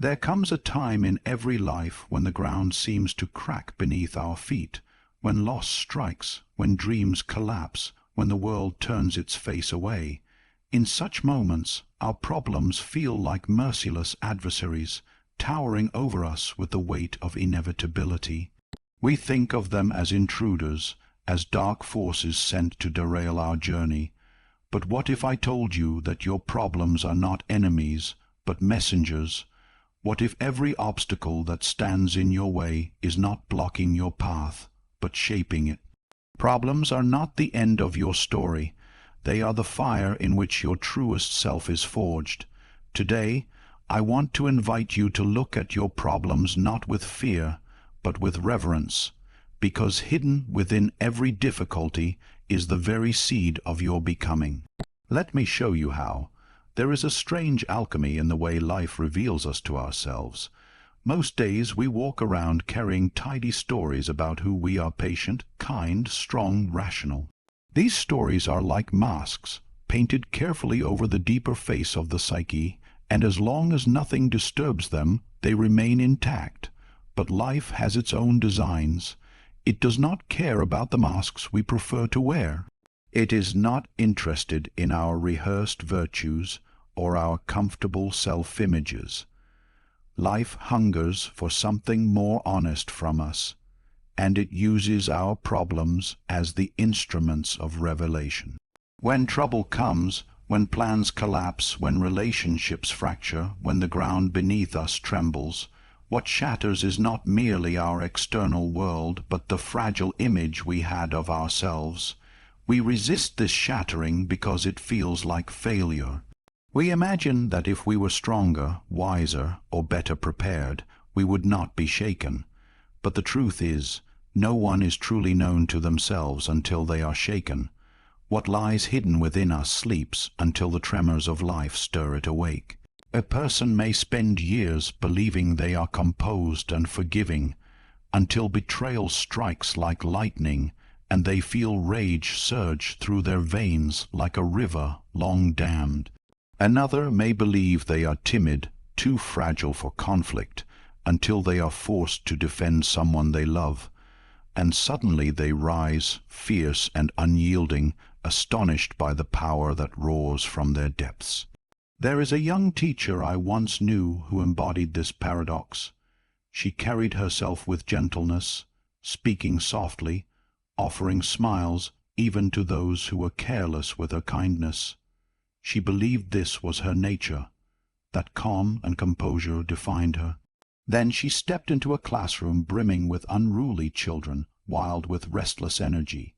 There comes a time in every life when the ground seems to crack beneath our feet, when loss strikes, when dreams collapse, when the world turns its face away. In such moments, our problems feel like merciless adversaries, towering over us with the weight of inevitability. We think of them as intruders, as dark forces sent to derail our journey. But what if I told you that your problems are not enemies, but messengers? What if every obstacle that stands in your way is not blocking your path, but shaping it? Problems are not the end of your story. They are the fire in which your truest self is forged. Today, I want to invite you to look at your problems not with fear, but with reverence, because hidden within every difficulty is the very seed of your becoming. Let me show you how. There is a strange alchemy in the way life reveals us to ourselves. Most days we walk around carrying tidy stories about who we are: patient, kind, strong, rational. These stories are like masks, painted carefully over the deeper face of the psyche, and as long as nothing disturbs them, they remain intact. But life has its own designs. It does not care about the masks we prefer to wear. It is not interested in our rehearsed virtues or our comfortable self-images. Life hungers for something more honest from us, and it uses our problems as the instruments of revelation. When trouble comes, when plans collapse, when relationships fracture, when the ground beneath us trembles, what shatters is not merely our external world, but the fragile image we had of ourselves. We resist this shattering because it feels like failure. We imagine that if we were stronger, wiser, or better prepared, we would not be shaken. But the truth is, no one is truly known to themselves until they are shaken. What lies hidden within us sleeps until the tremors of life stir it awake. A person may spend years believing they are composed and forgiving, until betrayal strikes like lightning, and they feel rage surge through their veins like a river long dammed. Another may believe they are timid, too fragile for conflict, until they are forced to defend someone they love, and suddenly they rise, fierce and unyielding, astonished by the power that roars from their depths. There is a young teacher I once knew who embodied this paradox. She carried herself with gentleness, speaking softly, offering smiles even to those who were careless with her kindness. She believed this was her nature, that calm and composure defined her. Then she stepped into a classroom brimming with unruly children, wild with restless energy.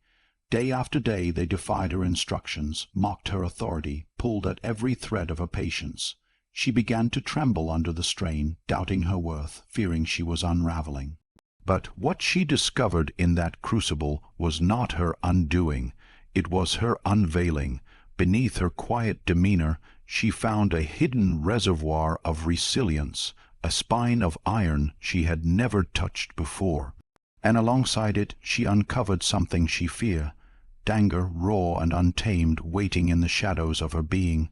Day after day they defied her instructions, mocked her authority, pulled at every thread of her patience. She began to tremble under the strain, doubting her worth, fearing she was unraveling. But what she discovered in that crucible was not her undoing, it was her unveiling. Beneath her quiet demeanor, she found a hidden reservoir of resilience, a spine of iron she had never touched before. And alongside it she uncovered something she feared, anger raw and untamed, waiting in the shadows of her being.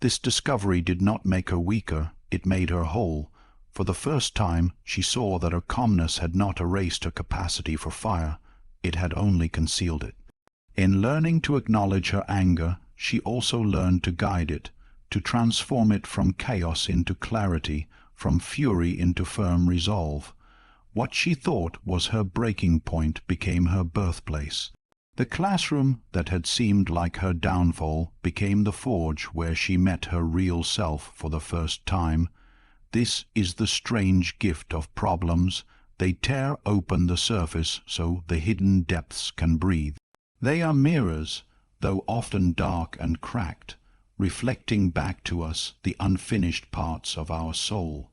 This discovery did not make her weaker, it made her whole. For the first time she saw that her calmness had not erased her capacity for fire, it had only concealed it. In learning to acknowledge her anger, she also learned to guide it, to transform it from chaos into clarity, from fury into firm resolve. What she thought was her breaking point became her birthplace. The classroom that had seemed like her downfall became the forge where she met her real self for the first time. This is the strange gift of problems. They tear open the surface so the hidden depths can breathe. They are mirrors, though often dark and cracked, reflecting back to us the unfinished parts of our soul.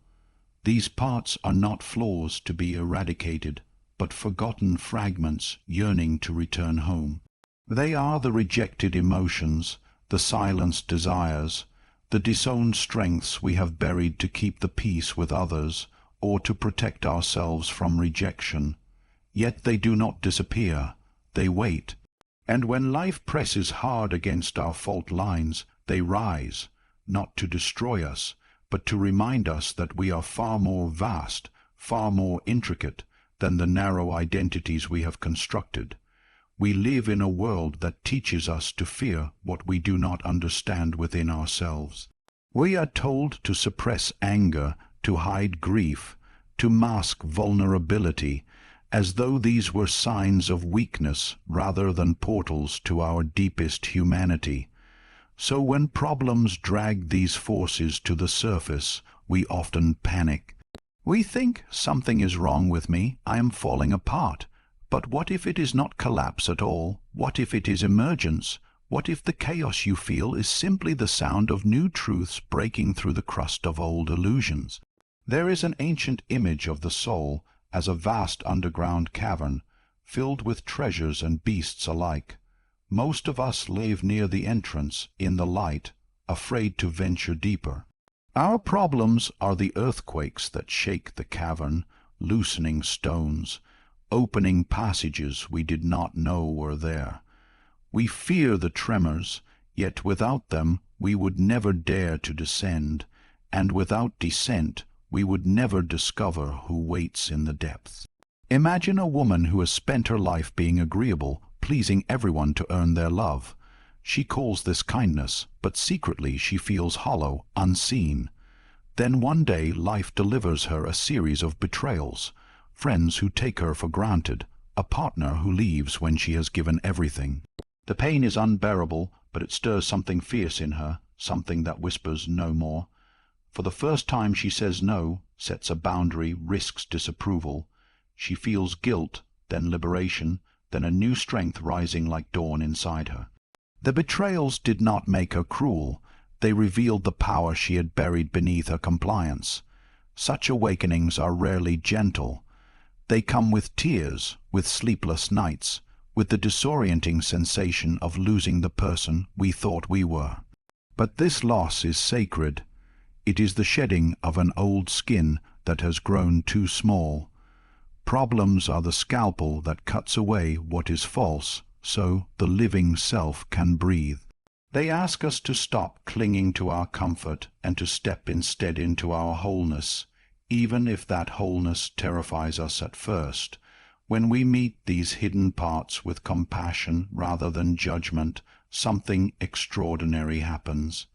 These parts are not flaws to be eradicated, but forgotten fragments yearning to return home. They are the rejected emotions, the silenced desires, the disowned strengths we have buried to keep the peace with others or to protect ourselves from rejection. Yet they do not disappear, they wait. And when life presses hard against our fault lines, they rise, not to destroy us, but to remind us that we are far more vast, far more intricate than the narrow identities we have constructed. We live in a world that teaches us to fear what we do not understand within ourselves. We are told to suppress anger, to hide grief, to mask vulnerability, as though these were signs of weakness rather than portals to our deepest humanity. So when problems drag these forces to the surface, we often panic. We think something is wrong with me, I am falling apart. But what if it is not collapse at all? What if it is emergence? What if the chaos you feel is simply the sound of new truths breaking through the crust of old illusions? There is an ancient image of the soul as a vast underground cavern, filled with treasures and beasts alike. Most of us live near the entrance, in the light, afraid to venture deeper. Our problems are the earthquakes that shake the cavern, loosening stones, opening passages we did not know were there. We fear the tremors, yet without them we would never dare to descend, and without descent we would never discover who waits in the depths. Imagine a woman who has spent her life being agreeable, pleasing everyone to earn their love. She calls this kindness, but secretly she feels hollow, unseen. Then one day life delivers her a series of betrayals, friends who take her for granted, a partner who leaves when she has given everything. The pain is unbearable, but it stirs something fierce in her, something that whispers no more. For the first time she says no, sets a boundary, risks disapproval. She feels guilt, then liberation, then a new strength rising like dawn inside her. The betrayals did not make her cruel. They revealed the power she had buried beneath her compliance. Such awakenings are rarely gentle. They come with tears, with sleepless nights, with the disorienting sensation of losing the person we thought we were. But this loss is sacred. It is the shedding of an old skin that has grown too small. Problems are the scalpel that cuts away what is false, so the living self can breathe. They ask us to stop clinging to our comfort and to step instead into our wholeness, even if that wholeness terrifies us at first. When we meet these hidden parts with compassion rather than judgment, something extraordinary happens.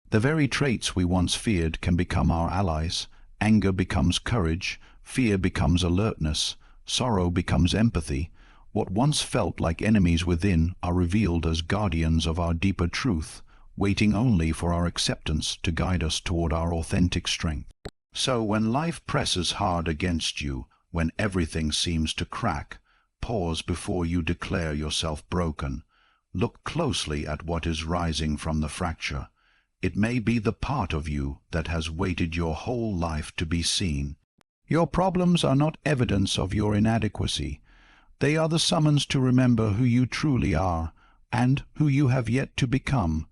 The very traits we once feared can become our allies. Anger becomes courage, fear becomes alertness, sorrow becomes empathy. What once felt like enemies within are revealed as guardians of our deeper truth, waiting only for our acceptance to guide us toward our authentic strength. So when life presses hard against you, when everything seems to crack, pause before you declare yourself broken. Look closely at what is rising from the fracture. It may be the part of you that has waited your whole life to be seen. Your problems are not evidence of your inadequacy. They are the summons to remember who you truly are, and who you have yet to become.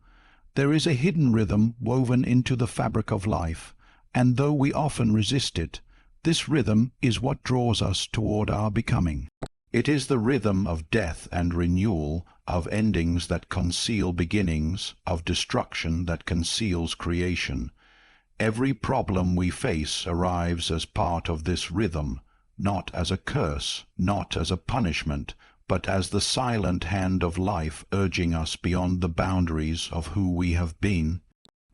There is a hidden rhythm woven into the fabric of life, and though we often resist it, this rhythm is what draws us toward our becoming. It is the rhythm of death and renewal, of endings that conceal beginnings, of destruction that conceals creation. Every problem we face arrives as part of this rhythm, not as a curse, not as a punishment, but as the silent hand of life urging us beyond the boundaries of who we have been.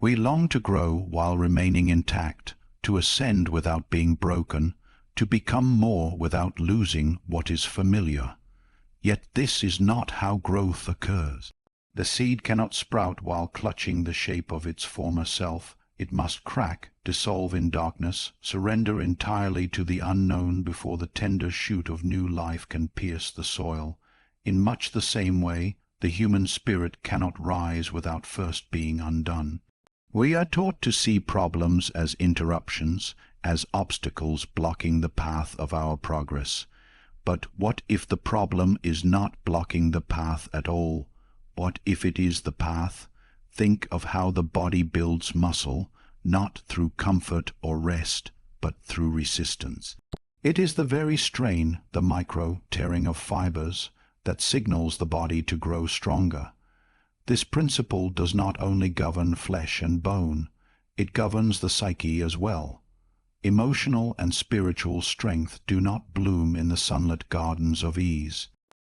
We long to grow while remaining intact, to ascend without being broken, to become more without losing what is familiar. Yet this is not how growth occurs. The seed cannot sprout while clutching the shape of its former self. It must crack, dissolve in darkness, surrender entirely to the unknown before the tender shoot of new life can pierce the soil. In much the same way, the human spirit cannot rise without first being undone. We are taught to see problems as interruptions, as obstacles blocking the path of our progress. But what if the problem is not blocking the path at all? What if it is the path? Think of how the body builds muscle, not through comfort or rest, but through resistance. It is the very strain, the micro-tearing of fibers, that signals the body to grow stronger. This principle does not only govern flesh and bone. it governs the psyche as well. Emotional and spiritual strength do not bloom in the sunlit gardens of ease.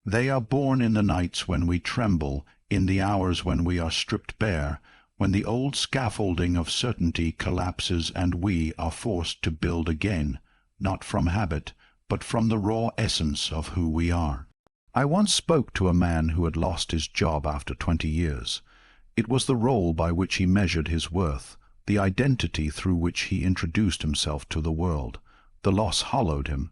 They are born in the nights when we tremble, in the hours when we are stripped bare, when the old scaffolding of certainty collapses and we are forced to build again, not from habit, but from the raw essence of who we are. I once spoke to a man who had lost his job after 20 years. It was the role by which he measured his worth, the identity through which he introduced himself to the world. The loss hollowed him.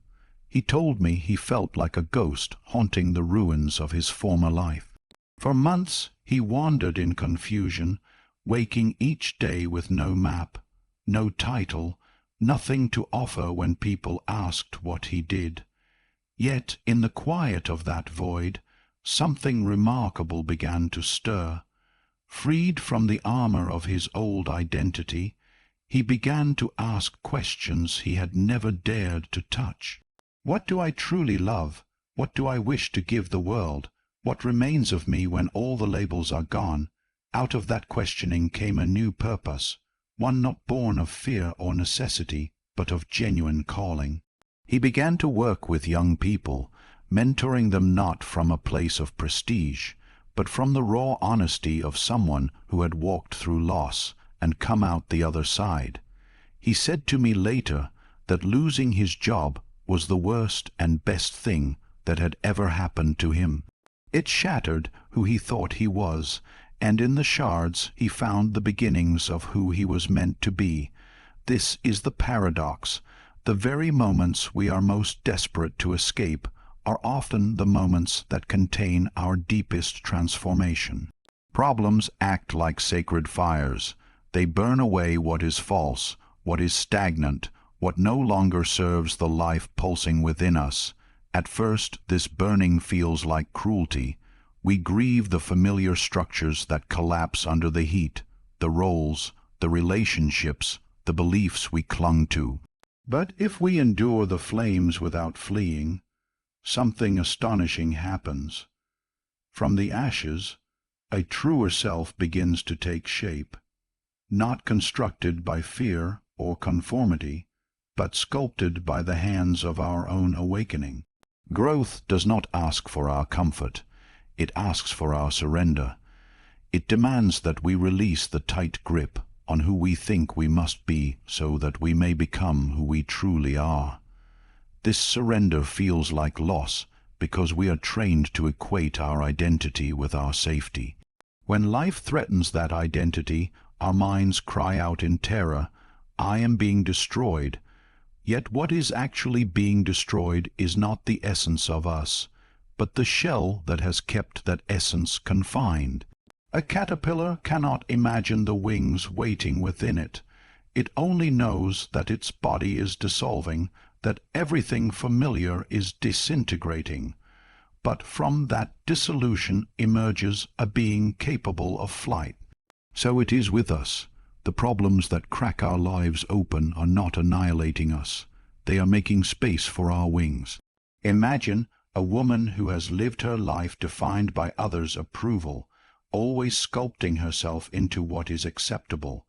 He told me he felt like a ghost haunting the ruins of his former life. For months he wandered in confusion, waking each day with no map, no title, nothing to offer when people asked what he did. Yet in the quiet of that void, something remarkable began to stir. Freed from the armor of his old identity, he began to ask questions he had never dared to touch. What do I truly love? What do I wish to give the world? What remains of me when all the labels are gone? Out of that questioning came a new purpose, one not born of fear or necessity, but of genuine calling. He began to work with young people, mentoring them not from a place of prestige, but from the raw honesty of someone who had walked through loss and come out the other side. He said to me later that losing his job was the worst and best thing that had ever happened to him. It shattered who he thought he was, and in the shards he found the beginnings of who he was meant to be. This is the paradox. The very moments we are most desperate to escape are often the moments that contain our deepest transformation. Problems act like sacred fires. They burn away what is false, what is stagnant, what no longer serves the life pulsing within us. At first, this burning feels like cruelty. We grieve the familiar structures that collapse under the heat, the roles, the relationships, the beliefs we clung to. But if we endure the flames without fleeing, something astonishing happens. From the ashes, a truer self begins to take shape, not constructed by fear or conformity, but sculpted by the hands of our own awakening. Growth does not ask for our comfort. It asks for our surrender. It demands that we release the tight grip on who we think we must be so that we may become who we truly are. This surrender feels like loss because we are trained to equate our identity with our safety. When life threatens that identity, our minds cry out in terror, "I am being destroyed." Yet what is actually being destroyed is not the essence of us, but the shell that has kept that essence confined. A caterpillar cannot imagine the wings waiting within it. It only knows that its body is dissolving, that everything familiar is disintegrating. But from that dissolution emerges a being capable of flight. So it is with us. The problems that crack our lives open are not annihilating us. They are making space for our wings. Imagine a woman who has lived her life defined by others' approval, always sculpting herself into what is acceptable,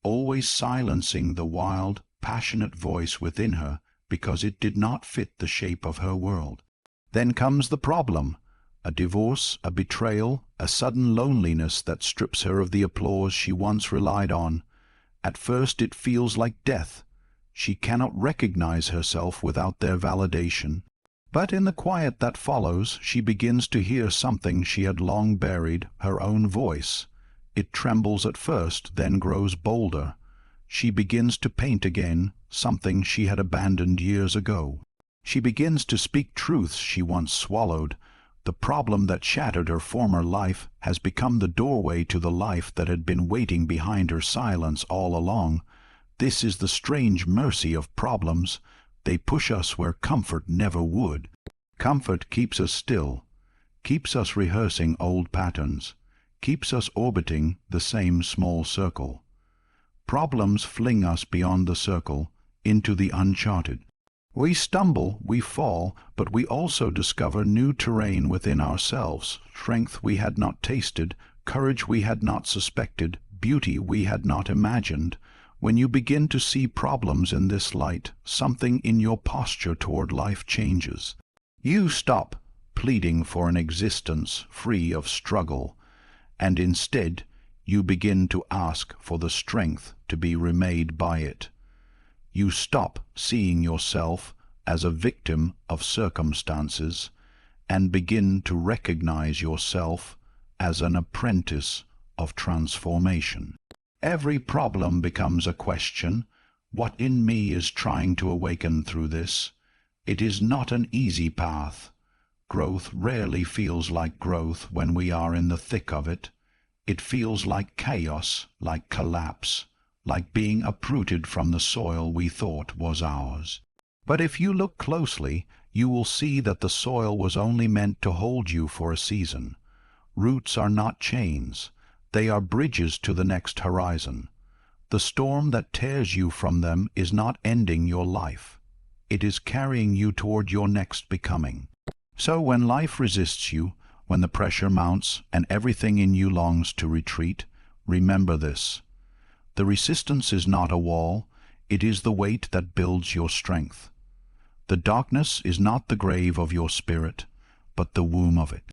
always silencing the wild, passionate voice within her because it did not fit the shape of her world. Then comes the problem, a divorce, a betrayal, a sudden loneliness that strips her of the applause she once relied on. At first it feels like death. She cannot recognize herself without their validation. But in the quiet that follows, she begins to hear something she had long buried, her own voice. It trembles at first, then grows bolder. She begins to paint again, something she had abandoned years ago. She begins to speak truths she once swallowed. The problem that shattered her former life has become the doorway to the life that had been waiting behind her silence all along. This is the strange mercy of problems. They push us where comfort never would. Comfort keeps us still, keeps us rehearsing old patterns, keeps us orbiting the same small circle. Problems fling us beyond the circle, into the uncharted. We stumble, we fall, but we also discover new terrain within ourselves, strength we had not tasted, courage we had not suspected, beauty we had not imagined. When you begin to see problems in this light, something in your posture toward life changes. You stop pleading for an existence free of struggle, and instead you begin to ask for the strength to be remade by it. You stop seeing yourself as a victim of circumstances and begin to recognize yourself as an apprentice of transformation. Every problem becomes a question. What in me is trying to awaken through this? It is not an easy path. Growth rarely feels like growth when we are in the thick of it. It feels like chaos, like collapse, like being uprooted from the soil we thought was ours. But if you look closely, you will see that the soil was only meant to hold you for a season. Roots are not chains. They are bridges to the next horizon. The storm that tears you from them is not ending your life. It is carrying you toward your next becoming. So when life resists you, when the pressure mounts and everything in you longs to retreat, remember this. The resistance is not a wall, it is the weight that builds your strength. The darkness is not the grave of your spirit, but the womb of it.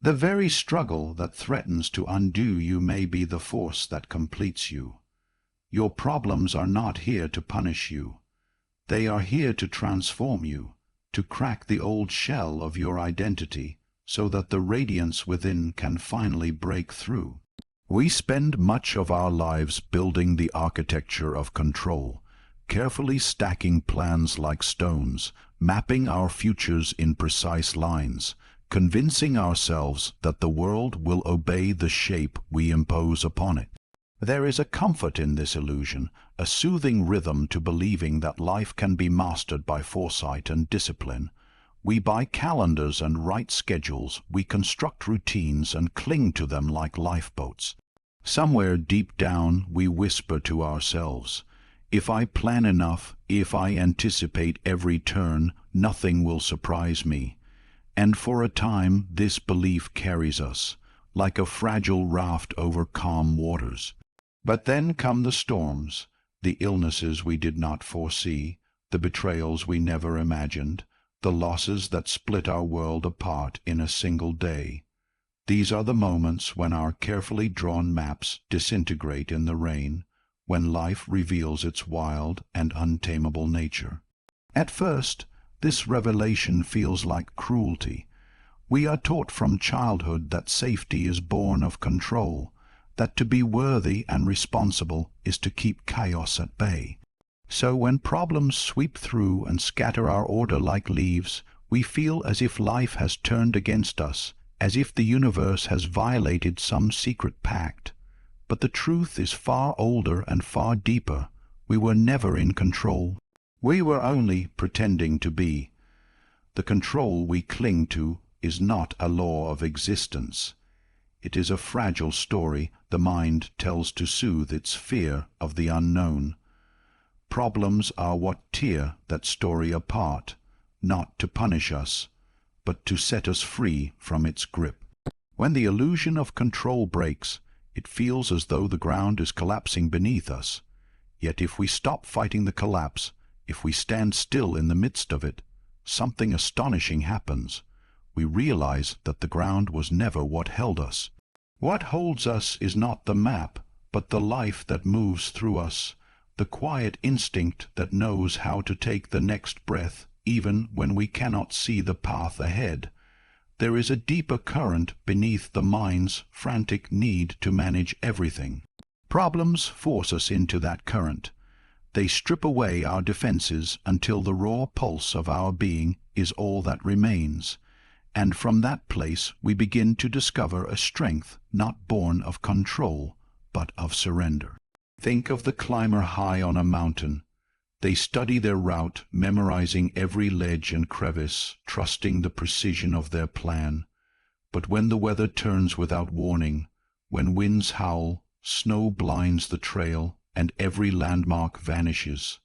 The very struggle that threatens to undo you may be the force that completes you. Your problems are not here to punish you. They are here to transform you, to crack the old shell of your identity, so that the radiance within can finally break through. We spend much of our lives building the architecture of control, carefully stacking plans like stones, mapping our futures in precise lines, convincing ourselves that the world will obey the shape we impose upon it. There is a comfort in this illusion, a soothing rhythm to believing that life can be mastered by foresight and discipline. We buy calendars and write schedules, we construct routines and cling to them like lifeboats. Somewhere deep down we whisper to ourselves, if I plan enough, if I anticipate every turn, nothing will surprise me. And for a time this belief carries us, like a fragile raft over calm waters. But then come the storms, the illnesses we did not foresee, the betrayals we never imagined, the losses that split our world apart in a single day. These are the moments when our carefully drawn maps disintegrate in the rain, when life reveals its wild and untamable nature. At first, this revelation feels like cruelty. We are taught from childhood that safety is born of control, that to be worthy and responsible is to keep chaos at bay. So when problems sweep through and scatter our order like leaves, we feel as if life has turned against us, as if the universe has violated some secret pact. But the truth is far older and far deeper. We were never in control. We were only pretending to be. The control we cling to is not a law of existence. It is a fragile story the mind tells to soothe its fear of the unknown. Problems are what tear that story apart, not to punish us, but to set us free from its grip. When the illusion of control breaks, it feels as though the ground is collapsing beneath us. Yet if we stop fighting the collapse, if we stand still in the midst of it, something astonishing happens. We realize that the ground was never what held us. What holds us is not the map, but the life that moves through us, the quiet instinct that knows how to take the next breath even when we cannot see the path ahead. There is a deeper current beneath the mind's frantic need to manage everything. Problems force us into that current. They strip away our defenses until the raw pulse of our being is all that remains. And from that place we begin to discover a strength not born of control, but of surrender. Think of the climber high on a mountain. They study their route, memorizing every ledge and crevice, trusting the precision of their plan. But when the weather turns without warning, when winds howl, snow blinds the trail, and every landmark vanishes,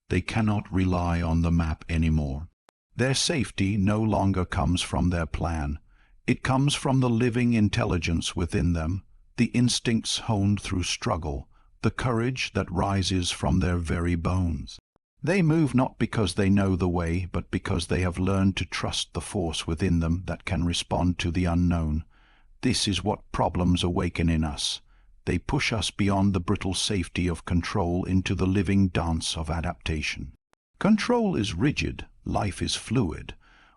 they cannot rely on the map anymore. Their safety no longer comes from their plan. It comes from the living intelligence within them, the instincts honed through struggle, the courage that rises from their very bones. They move not because they know the way, but because they have learned to trust the force within them that can respond to the unknown. This is what problems awaken in us. They push us beyond the brittle safety of control into the living dance of adaptation. Control is rigid, life is fluid.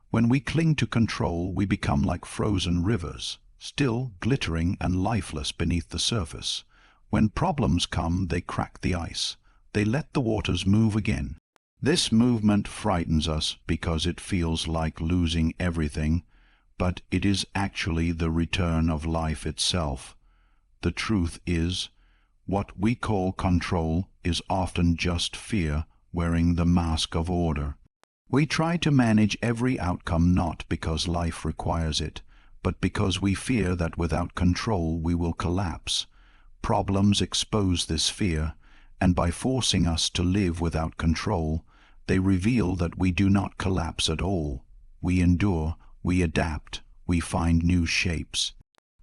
When we cling to control, we become like frozen rivers, still glittering and lifeless beneath the surface. When problems come, they crack the ice. They let the waters move again. This movement frightens us because it feels like losing everything, but it is actually the return of life itself. The truth is, what we call control is often just fear wearing the mask of order. We try to manage every outcome not because life requires it, but because we fear that without control we will collapse. Problems expose this fear, and by forcing us to live without control, they reveal that we do not collapse at all. We endure, we adapt, we find new shapes.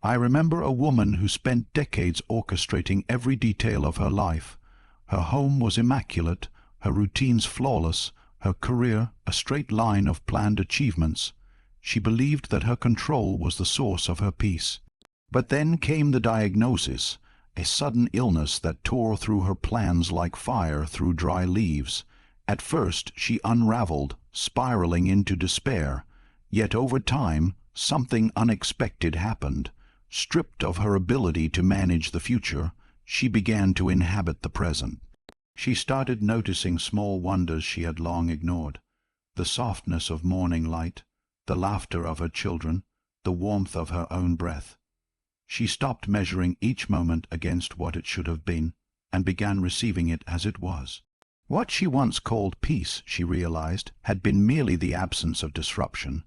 I remember a woman who spent decades orchestrating every detail of her life. Her home was immaculate, her routines flawless, her career a straight line of planned achievements. She believed that her control was the source of her peace. But then came the diagnosis, a sudden illness that tore through her plans like fire through dry leaves. At first she unraveled, spiraling into despair. Yet over time, something unexpected happened. Stripped of her ability to manage the future, she began to inhabit the present. She started noticing small wonders she had long ignored. The softness of morning light, the laughter of her children, the warmth of her own breath. She stopped measuring each moment against what it should have been, and began receiving it as it was. What she once called peace, she realized, had been merely the absence of disruption.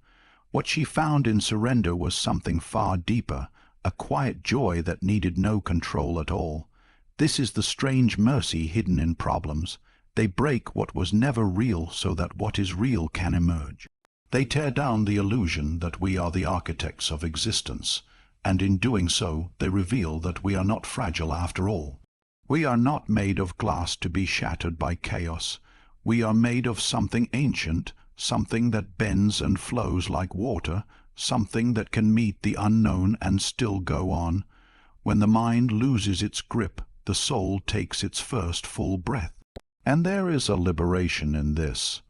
What she found in surrender was something far deeper, a quiet joy that needed no control at all. This is the strange mercy hidden in problems. They break what was never real so that what is real can emerge. They tear down the illusion that we are the architects of existence, and in doing so they reveal that we are not fragile after all. We are not made of glass to be shattered by chaos. We are made of something ancient, something that bends and flows like water, something that can meet the unknown and still go on. When the mind loses its grip, the soul takes its first full breath. And there is a liberation in this.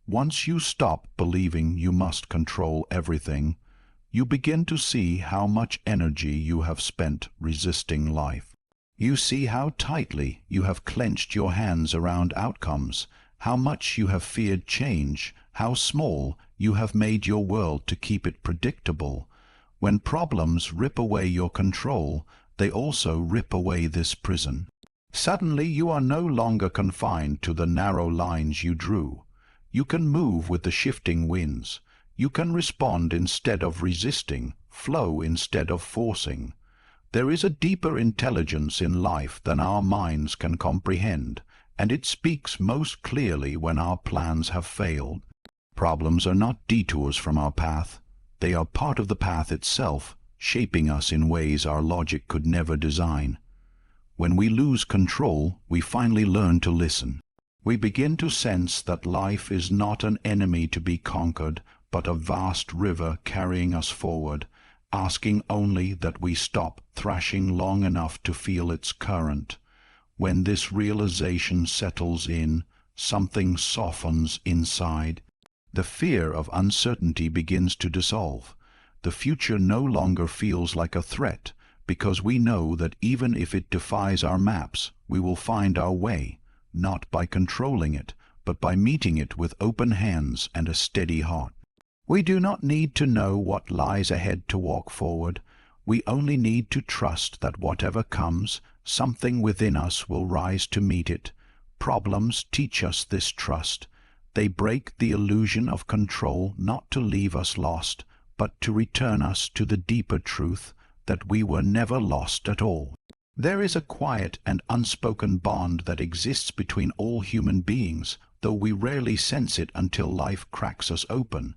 Once you stop believing you must control everything, you begin to see how much energy you have spent resisting life. You see how tightly you have clenched your hands around outcomes, how much you have feared change, how small you have made your world to keep it predictable. When problems rip away your control, they also rip away this prison. Suddenly you are no longer confined to the narrow lines you drew. You can move with the shifting winds. You can respond instead of resisting, flow instead of forcing. There is a deeper intelligence in life than our minds can comprehend, and it speaks most clearly when our plans have failed. Problems are not detours from our path. They are part of the path itself, shaping us in ways our logic could never design. When we lose control, we finally learn to listen. We begin to sense that life is not an enemy to be conquered, but a vast river carrying us forward, asking only that we stop thrashing long enough to feel its current. When this realization settles in, something softens inside. The fear of uncertainty begins to dissolve. The future no longer feels like a threat, because we know that even if it defies our maps, we will find our way, not by controlling it, but by meeting it with open hands and a steady heart. We do not need to know what lies ahead to walk forward. We only need to trust that whatever comes, something within us will rise to meet it. Problems teach us this trust. They break the illusion of control not to leave us lost, but to return us to the deeper truth that we were never lost at all. There is a quiet and unspoken bond that exists between all human beings, though we rarely sense it until life cracks us open.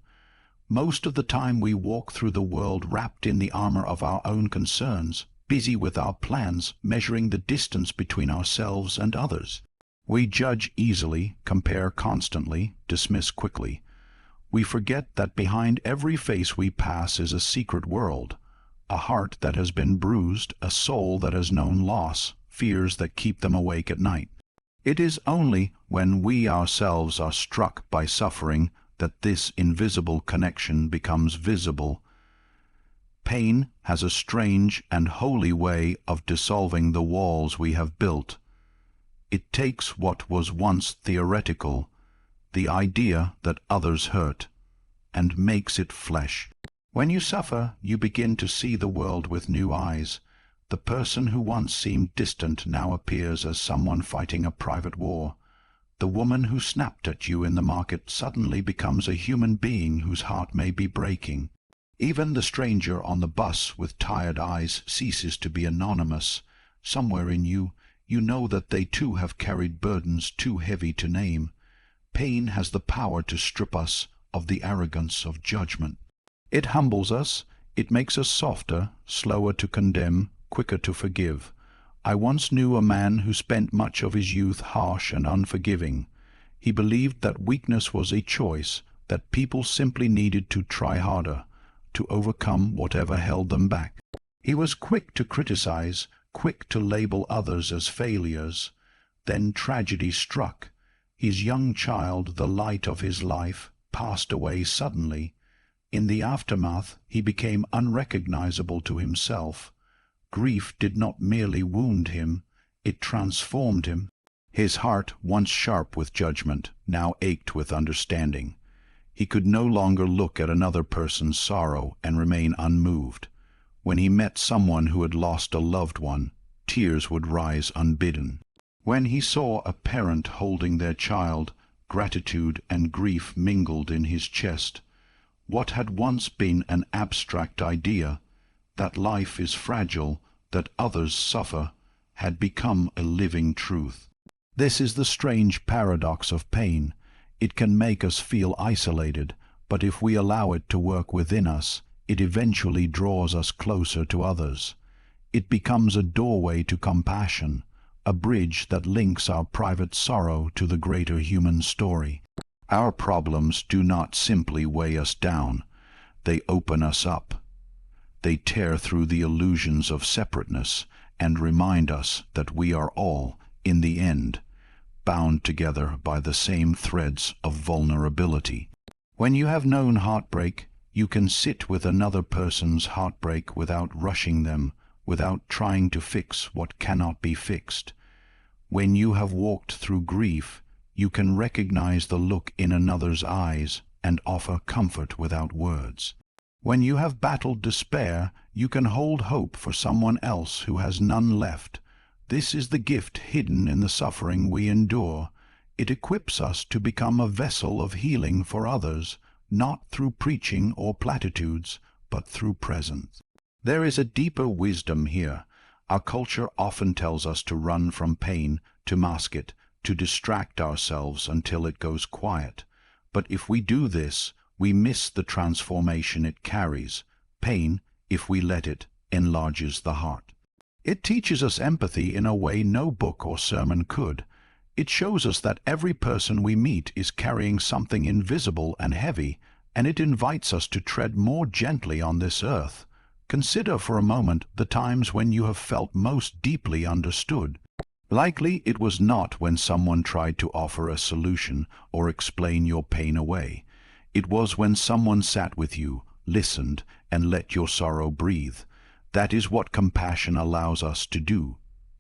Most of the time we walk through the world wrapped in the armor of our own concerns, busy with our plans, measuring the distance between ourselves and others. We judge easily, compare constantly, dismiss quickly. We forget that behind every face we pass is a secret world, a heart that has been bruised, a soul that has known loss, fears that keep them awake at night. It is only when we ourselves are struck by suffering that this invisible connection becomes visible. Pain has a strange and holy way of dissolving the walls we have built. It takes what was once theoretical, the idea that others hurt, and makes it flesh. When you suffer, you begin to see the world with new eyes. The person who once seemed distant now appears as someone fighting a private war. The woman who snapped at you in the market suddenly becomes a human being whose heart may be breaking. Even the stranger on the bus with tired eyes ceases to be anonymous. Somewhere in you, you know that they too have carried burdens too heavy to name. Pain has the power to strip us of the arrogance of judgment. It humbles us, it makes us softer, slower to condemn, quicker to forgive. I once knew a man who spent much of his youth harsh and unforgiving. He believed that weakness was a choice, that people simply needed to try harder, to overcome whatever held them back. He was quick to criticize, quick to label others as failures. Then tragedy struck. His young child, the light of his life, passed away suddenly. In the aftermath, he became unrecognizable to himself. Grief did not merely wound him, it transformed him. His heart, once sharp with judgment, now ached with understanding. He could no longer look at another person's sorrow and remain unmoved. When he met someone who had lost a loved one, tears would rise unbidden. When he saw a parent holding their child, gratitude and grief mingled in his chest. What had once been an abstract idea, that life is fragile, that others suffer, had become a living truth. This is the strange paradox of pain. It can make us feel isolated, but if we allow it to work within us, it eventually draws us closer to others. It becomes a doorway to compassion, a bridge that links our private sorrow to the greater human story. Our problems do not simply weigh us down, they open us up. They tear through the illusions of separateness and remind us that we are all, in the end, bound together by the same threads of vulnerability. When you have known heartbreak, you can sit with another person's heartbreak without rushing them, without trying to fix what cannot be fixed. When you have walked through grief, you can recognize the look in another's eyes and offer comfort without words. When you have battled despair, you can hold hope for someone else who has none left. This is the gift hidden in the suffering we endure. It equips us to become a vessel of healing for others, not through preaching or platitudes, but through presence. There is a deeper wisdom here. Our culture often tells us to run from pain, to mask it, to distract ourselves until it goes quiet. But if we do this, we miss the transformation it carries. Pain, if we let it, enlarges the heart. It teaches us empathy in a way no book or sermon could. It shows us that every person we meet is carrying something invisible and heavy, and it invites us to tread more gently on this earth. Consider for a moment the times when you have felt most deeply understood. Likely it was not when someone tried to offer a solution or explain your pain away. It was when someone sat with you, listened, and let your sorrow breathe. That is what compassion allows us to do,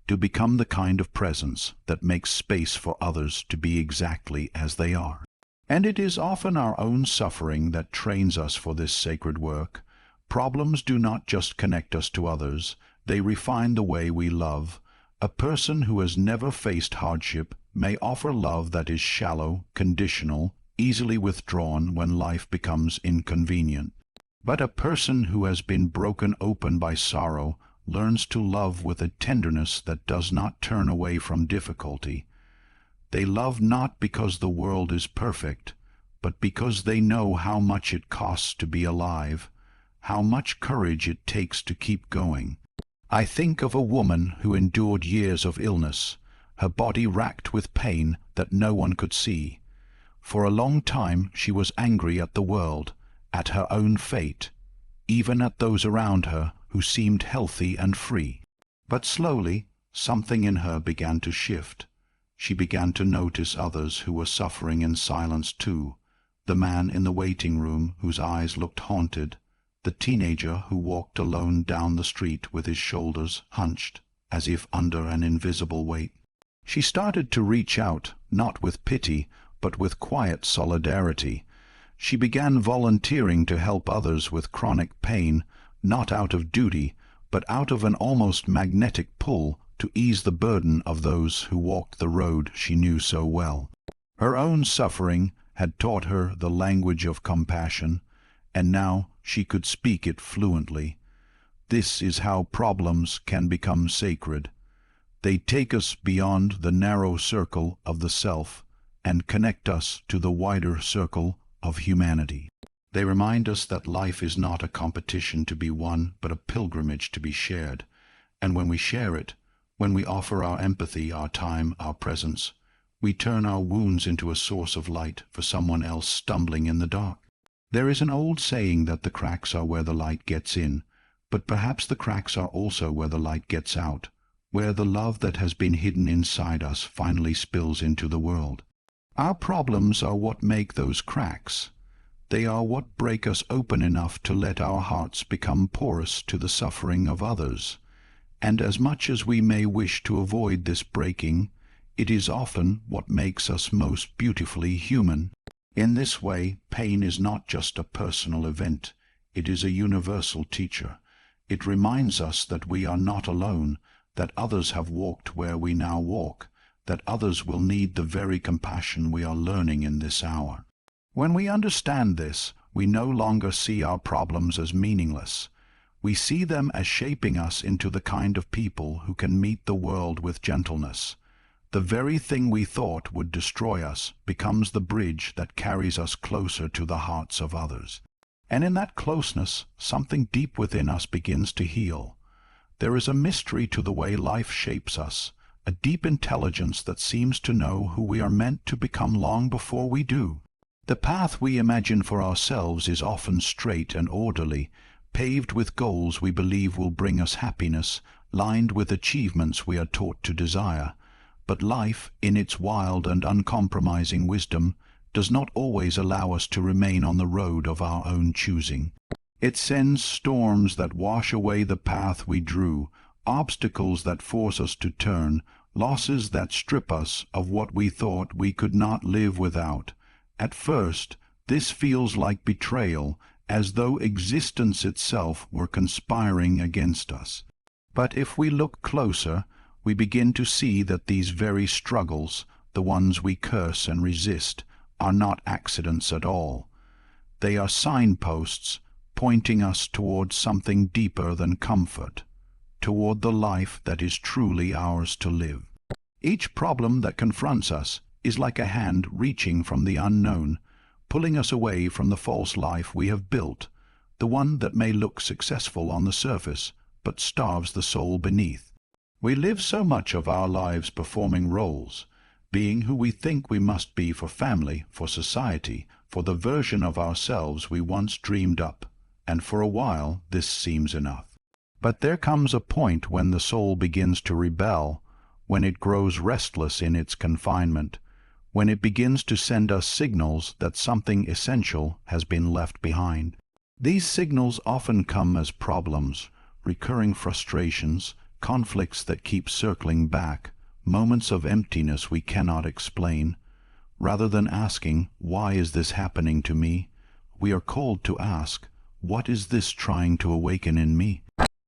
to become the kind of presence that makes space for others to be exactly as they are. And it is often our own suffering that trains us for this sacred work. Problems do not just connect us to others, they refine the way we love. A person who has never faced hardship may offer love that is shallow, conditional, easily withdrawn when life becomes inconvenient. But a person who has been broken open by sorrow learns to love with a tenderness that does not turn away from difficulty. They love not because the world is perfect, but because they know how much it costs to be alive, how much courage it takes to keep going. I think of a woman who endured years of illness, her body racked with pain that no one could see. For a long time she was angry at the world, at her own fate, even at those around her who seemed healthy and free. But slowly something in her began to shift. She began to notice others who were suffering in silence too. The man in the waiting room whose eyes looked haunted, the teenager who walked alone down the street with his shoulders hunched, as if under an invisible weight. She started to reach out, not with pity, but with quiet solidarity. She began volunteering to help others with chronic pain, not out of duty, but out of an almost magnetic pull to ease the burden of those who walked the road she knew so well. Her own suffering had taught her the language of compassion, and now she could speak it fluently. This is how problems can become sacred. They take us beyond the narrow circle of the self and connect us to the wider circle of humanity. They remind us that life is not a competition to be won, but a pilgrimage to be shared. And when we share it, when we offer our empathy, our time, our presence, we turn our wounds into a source of light for someone else stumbling in the dark. There is an old saying that the cracks are where the light gets in, but perhaps the cracks are also where the light gets out, where the love that has been hidden inside us finally spills into the world. Our problems are what make those cracks. They are what break us open enough to let our hearts become porous to the suffering of others. And as much as we may wish to avoid this breaking, it is often what makes us most beautifully human. In this way, pain is not just a personal event, it is a universal teacher. It reminds us that we are not alone, that others have walked where we now walk, that others will need the very compassion we are learning in this hour. When we understand this, we no longer see our problems as meaningless. We see them as shaping us into the kind of people who can meet the world with gentleness. The very thing we thought would destroy us becomes the bridge that carries us closer to the hearts of others. And in that closeness, something deep within us begins to heal. There is a mystery to the way life shapes us, a deep intelligence that seems to know who we are meant to become long before we do. The path we imagine for ourselves is often straight and orderly, paved with goals we believe will bring us happiness, lined with achievements we are taught to desire. But life, in its wild and uncompromising wisdom, does not always allow us to remain on the road of our own choosing. It sends storms that wash away the path we drew, obstacles that force us to turn, losses that strip us of what we thought we could not live without. At first, this feels like betrayal, as though existence itself were conspiring against us. But if we look closer, we begin to see that these very struggles, the ones we curse and resist, are not accidents at all. They are signposts pointing us toward something deeper than comfort, toward the life that is truly ours to live. Each problem that confronts us is like a hand reaching from the unknown, pulling us away from the false life we have built, the one that may look successful on the surface, but starves the soul beneath. We live so much of our lives performing roles, being who we think we must be for family, for society, for the version of ourselves we once dreamed up, and for a while this seems enough. But there comes a point when the soul begins to rebel, when it grows restless in its confinement, when it begins to send us signals that something essential has been left behind. These signals often come as problems, recurring frustrations, conflicts that keep circling back, moments of emptiness we cannot explain. Rather than asking, "Why is this happening to me?" we are called to ask, "What is this trying to awaken in me?"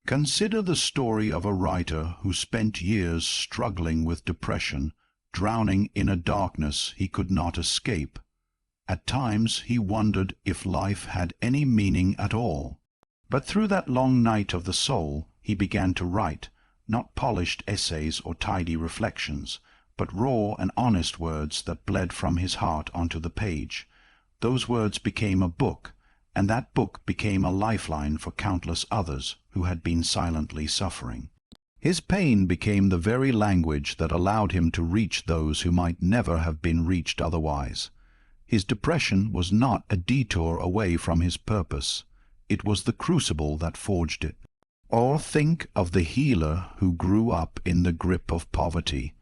Consider the story of a writer who spent years struggling with depression, drowning in a darkness he could not escape. At times he wondered if life had any meaning at all. But through that long night of the soul he began to write, not polished essays or tidy reflections, but raw and honest words that bled from his heart onto the page. Those words became a book, and that book became a lifeline for countless others who had been silently suffering. His pain became the very language that allowed him to reach those who might never have been reached otherwise. His depression was not a detour away from his purpose. It was the crucible that forged it. Or think of the healer who grew up in the grip of poverty,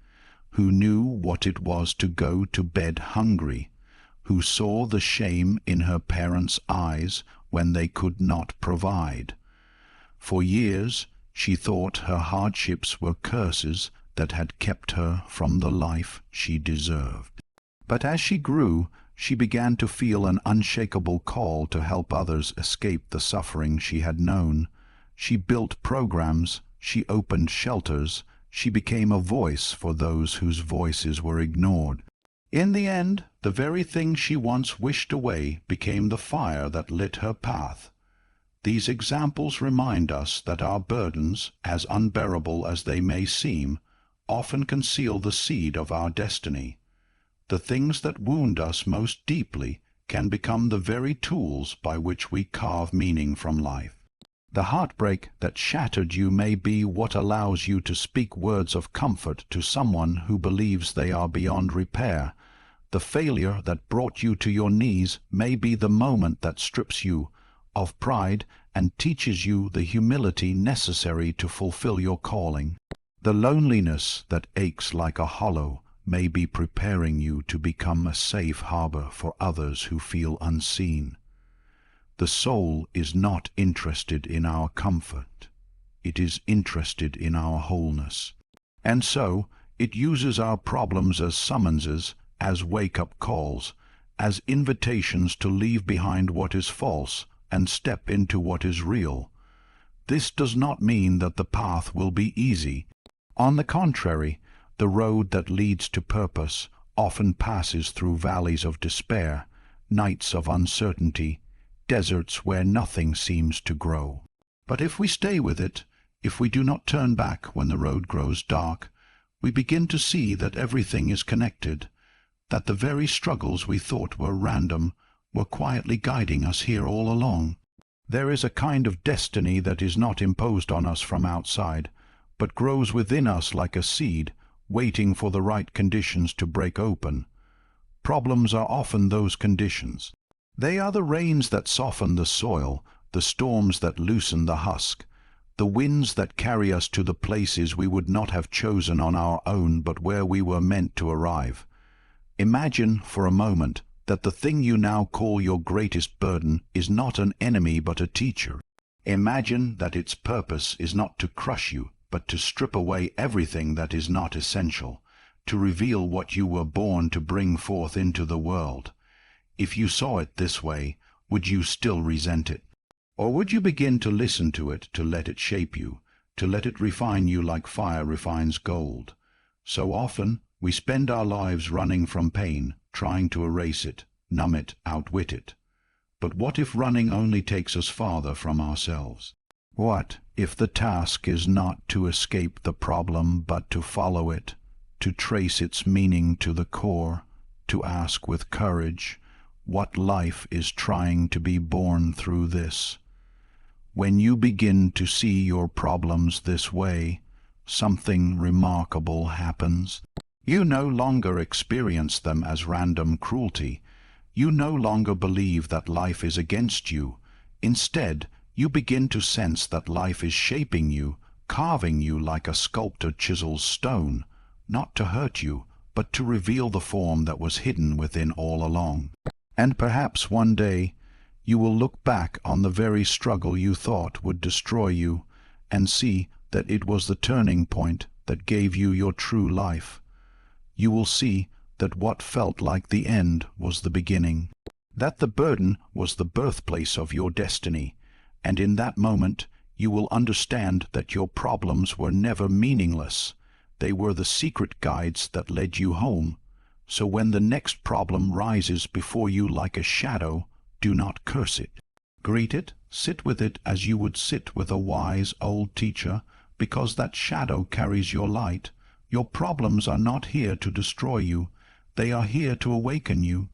who knew what it was to go to bed hungry, who saw the shame in her parents' eyes when they could not provide. For years she thought her hardships were curses that had kept her from the life she deserved. But as she grew, she began to feel an unshakable call to help others escape the suffering she had known. She built programs, she opened shelters, she became a voice for those whose voices were ignored. In the end, the very thing she once wished away became the fire that lit her path. These examples remind us that our burdens, as unbearable as they may seem, often conceal the seed of our destiny. The things that wound us most deeply can become the very tools by which we carve meaning from life. The heartbreak that shattered you may be what allows you to speak words of comfort to someone who believes they are beyond repair. The failure that brought you to your knees may be the moment that strips you of pride and teaches you the humility necessary to fulfill your calling. The loneliness that aches like a hollow may be preparing you to become a safe harbor for others who feel unseen. The soul is not interested in our comfort. It is interested in our wholeness. And so, it uses our problems as summonses, as wake-up calls, as invitations to leave behind what is false and step into what is real. This does not mean that the path will be easy. On the contrary, the road that leads to purpose often passes through valleys of despair, nights of uncertainty, deserts where nothing seems to grow. But if we stay with it, if we do not turn back when the road grows dark, we begin to see that everything is connected, that the very struggles we thought were random were quietly guiding us here all along. There is a kind of destiny that is not imposed on us from outside, but grows within us like a seed, waiting for the right conditions to break open. Problems are often those conditions. They are the rains that soften the soil, the storms that loosen the husk, the winds that carry us to the places we would not have chosen on our own but where we were meant to arrive. Imagine for a moment that the thing you now call your greatest burden is not an enemy but a teacher. Imagine that its purpose is not to crush you, but to strip away everything that is not essential, to reveal what you were born to bring forth into the world. If you saw it this way, would you still resent it? Or would you begin to listen to it, to let it shape you, to let it refine you like fire refines gold? So often we spend our lives running from pain, trying to erase it, numb it, outwit it. But what if running only takes us farther from ourselves? What if the task is not to escape the problem, but to follow it, to trace its meaning to the core, to ask with courage, what life is trying to be born through this? When you begin to see your problems this way, something remarkable happens. You no longer experience them as random cruelty. You no longer believe that life is against you. Instead, you begin to sense that life is shaping you, carving you like a sculptor chisels stone, not to hurt you, but to reveal the form that was hidden within all along. And perhaps one day you will look back on the very struggle you thought would destroy you and see that it was the turning point that gave you your true life. You will see that what felt like the end was the beginning, that the burden was the birthplace of your destiny, and in that moment you will understand that your problems were never meaningless. They were the secret guides that led you home. So when the next problem rises before you like a shadow, do not curse it. Greet it, sit with it as you would sit with a wise old teacher, because that shadow carries your light. Your problems are not here to destroy you. They are here to awaken you.